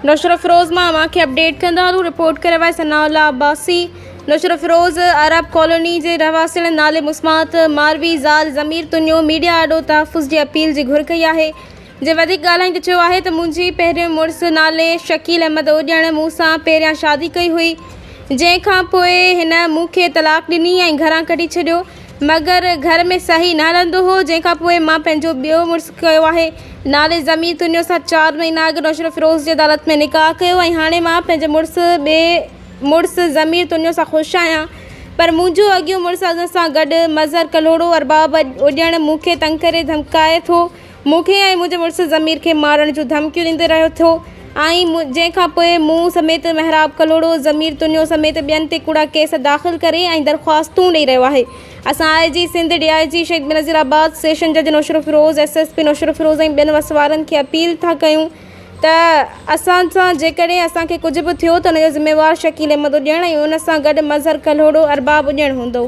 नौशर फ़िरोज़ मां अव्हांखे अपडेट कंदा हलूं। रिपोर्ट करे विया सनाउल्लाह अब्बासी। नौशर फ़िरोज़ अरब कॉलोनी जे रहवासियुनि नाले मुस्मात मारवी ज़ाल ज़मीर तुनियो मीडिया आॾो तहफ़ुज़ जी अपील जी घुर कई आहे। जे वधीक ॻाल्हाईंदे चयो आहे त मुंहिंजी पहिरियों मुड़ुसु नाले शकील अहमद ओॼण मूं सां पहिरियां शादी कई हुई, जंहिंखां पोइ हिन मूंखे तलाक ॾिनी ऐं घरां कढी छॾियो, मगर घर में सही न हलंदो हो, जंहिंखां पोइ मां पंहिंजो ॿियो मुड़ुसु कयो आहे नाले ज़मीर तुनियो सां 4 महीना अॻु नौशर फ़िरोज़ जी अदालत में निकाह कयो ऐं हाणे मां पंहिंजे ॿिए मुड़ुसु ज़मीर तुनियो सां ख़ुशि आहियां। पर मुंहिंजो अॻियो मुड़ुसु सां गॾु मज़हर कलोड़ो अरबाब ओॼण मूंखे तंग करे धमकाए थो, मूंखे ऐं मुंहिंजे मुड़ुसु ज़मीर खे मारण जूं धमकियूं ॾींदो रहियो थो ऐं जंहिंखां पोइ मूं समेत महराब कलोड़ो ज़मीर तुनियो समेत ॿियनि ते कूड़ा केस दाख़िल करे ऐं दरख़्वास्तूं ॾेई रहियो आहे। असां IG Sindh DIG Shaikh Benazirabad session जज नौशर फ़िरोज़ SSP नौशर फ़िरोज़ ऐं ॿियनि वसवारनि खे अपील था कयूं त असां सां जेकॾहिं असांखे कुझु बि थियो त हुनजो ज़िम्मेवारु शकील अहमद ओॼण ऐं हुन सां गॾु मज़हर कलोड़ो अरबाब ओॼण हूंदो।